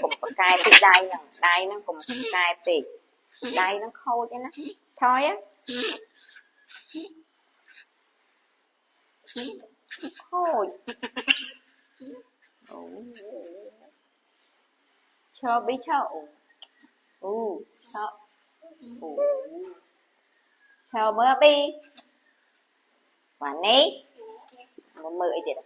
cũng có cài bị đai nó cũng cài bị đai nó khô chứ nó thôi á thôi cho biết cho cho mưa bi và ní một mưa gì đó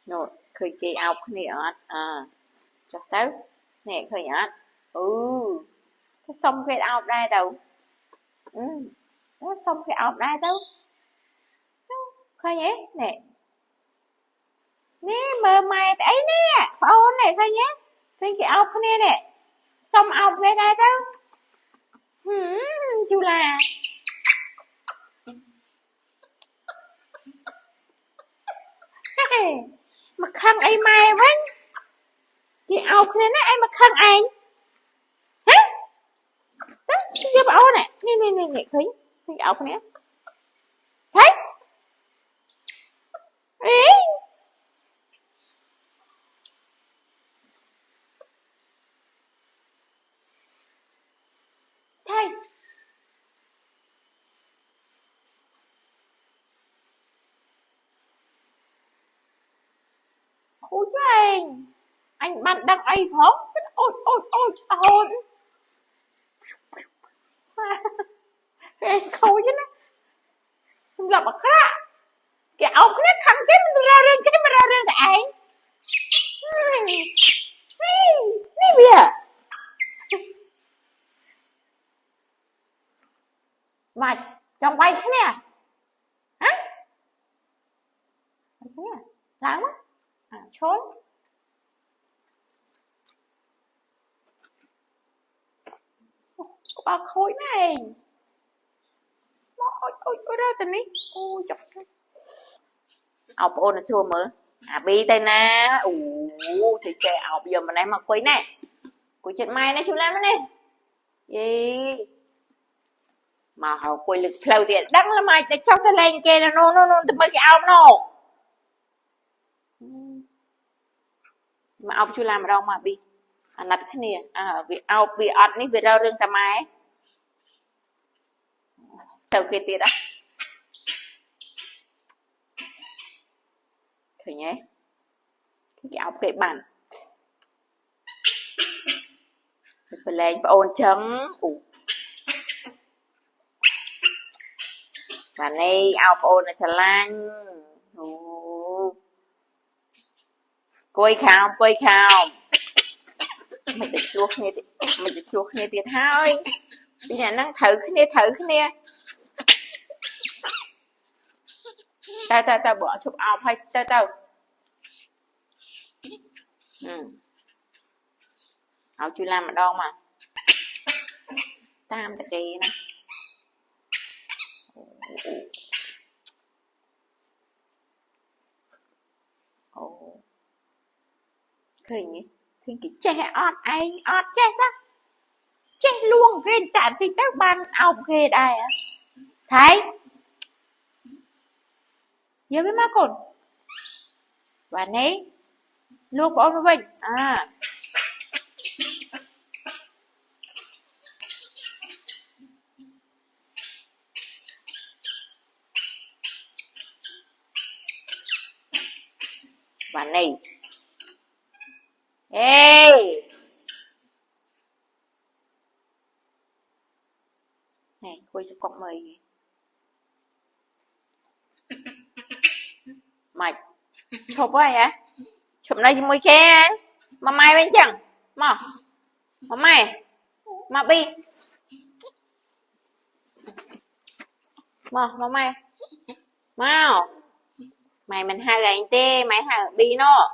rồi khơi chị ốc nè cho tới nè khơi nhá cái xong cái ốc đây đâu nó xong cái ốc đây đâu khơi nhé nè nè mơ mày ấy nè phải ôn này khơi nhé cái ốc nè nè xong ốc về đây đâu chú là mà khăn ấy mày vẫn cái ốc này nó ai mà khăn anh hả đó chưa bảo nè nè thấy cái ốc này thấy ý thấy ôi chú anh bạn đang ấy phóng ôi hồn khôi chứ nó làm bằng khác cái ốc nó khăn cái mình ra rừng tại này bây giờ mà trong quay thế nè hả thế nè láng quá trốn bà khối này ôi ra tình đi ôi chọc ốc ôn là xua mở bi tay na thì kệ ốc bây giờ mình em mặc quấy nè quấy chuyện mai nè chú làm nè gì mà họ quỳ lực lâu thì đắng lắm mày để cho cái lên kia là nó thì mấy cái ốc nó mà ốc chú làm ở đâu mà bi nặt cái nè vì ốc vì ọt ní vì rau rừng tà mai sau khi tiết á thử nhé cái ốc cái bàn phải lên và ôn chấm và này ốc ôn này xà lan quay khao màyจะchuốc này tiệt thôi bây giờ năng thử cái nè tao bỏ chụp ọc hay tao ọc chưa làm ở đâu mà tam cái gì nè khơi nhỉ thì cái che ọt anh ọt che đó che luôn cái tạm thì các ban ọc ghê đây á thấy nhớ với má cồn và nấy luôn của ông Vinh và này ê này cô sẽ cọc mời mày chụp vậy hả chụp đây mùi khe mà mày bên chẳng mà mày mà bi mà mày mau mày mình hai gà anh tê mày hai bi nó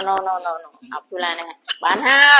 no học chula này bạn hai